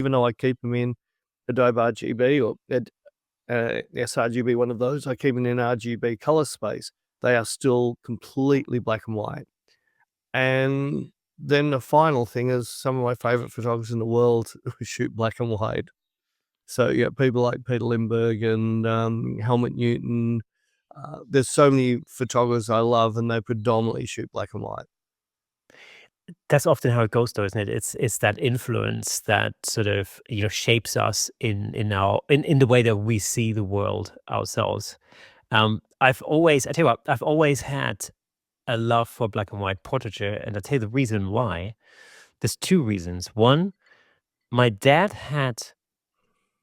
even though I keep them in Adobe RGB or sRGB, one of those, I keep them in RGB color space, they are still completely black and white. And then the final thing is some of my favorite photographers in the world who shoot black and white. So yeah, people like Peter Lindbergh and Helmut Newton. There's so many photographers I love, and they predominantly shoot black and white. That's often how it goes, though, isn't it? It's that influence that sort of, you know, shapes us in the way that we see the world ourselves. I tell you what, I've always had a love for black and white portraiture, and I'll tell you the reason why. There's two reasons. One, my dad had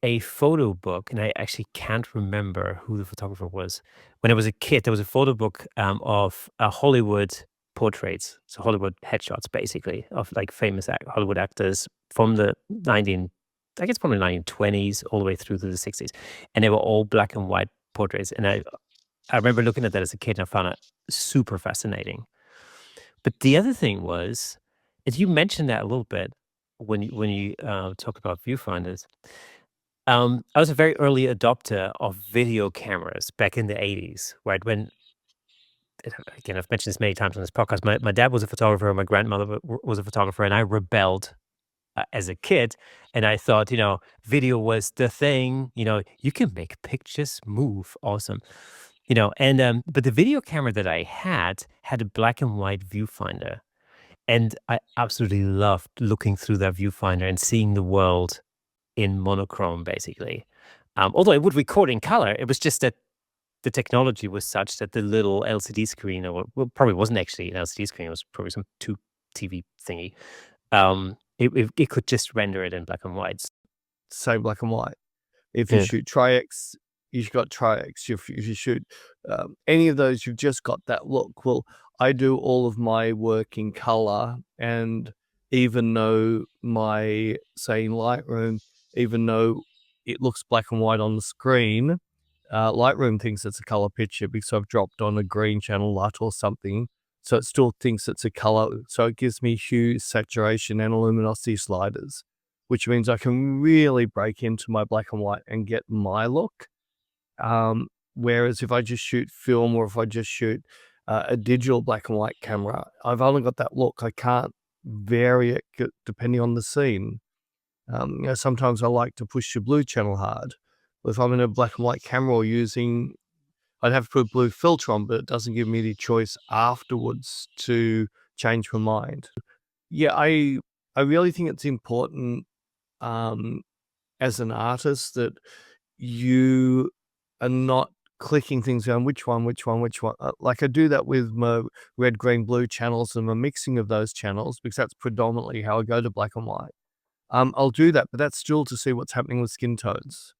a photo book, and I actually can't remember who the photographer was. When I was a kid, there was a photo book of Hollywood portraits, so Hollywood headshots, basically, of like famous Hollywood actors from the 1920s all the way through to the 60s, and they were all black and white portraits. And I remember looking at that as a kid, and I found it super fascinating. But the other thing was, as you mentioned that a little bit when you talk about viewfinders. I was a very early adopter of video cameras back in the 80s, right? When, again, I've mentioned this many times on this podcast, my dad was a photographer, my grandmother was a photographer, and I rebelled as a kid. And I thought, you know, video was the thing, you know, you can make pictures move. Awesome. You know, and but the video camera that I had a black and white viewfinder. And I absolutely loved looking through that viewfinder and seeing the world in monochrome, basically. Although it would record in color, it was just that the technology was such that the little LCD screen, or well, probably wasn't actually an LCD screen, it was probably some tube TV thingy. It could just render it in black and white. Say black and white. If you shoot Tri-X, you've got Tri-X. If you shoot any of those, you've just got that look. Well, I do all of my work in color, and even though say in Lightroom, even though it looks black and white on the screen, Lightroom thinks it's a color picture because I've dropped on a green channel light or something. So it still thinks it's a color. So it gives me hue, saturation, and luminosity sliders, which means I can really break into my black and white and get my look. Whereas if I just shoot film, or if I just shoot a digital black and white camera, I've only got that look. I can't vary it depending on the scene. You know, sometimes I like to push the blue channel hard. If I'm in a black and white camera I'd have to put a blue filter on, but it doesn't give me the choice afterwards to change my mind. Yeah, I really think it's important as an artist that you are not clicking things down, which one. Like I do that with my red, green, blue channels and my mixing of those channels, because that's predominantly how I go to black and white. I'll do that, but that's still to see what's happening with skin tones.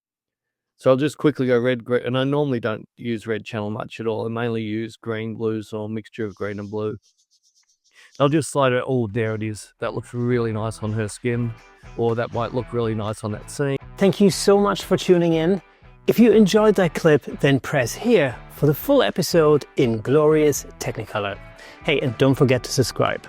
So I'll just quickly go red, green, and I normally don't use red channel much at all. I mainly use green, blues, or a mixture of green and blue. I'll just slide it. Oh, there it is. That looks really nice on her skin, or that might look really nice on that scene. Thank you so much for tuning in. If you enjoyed that clip, then press here for the full episode in glorious Technicolor. Hey, and don't forget to subscribe.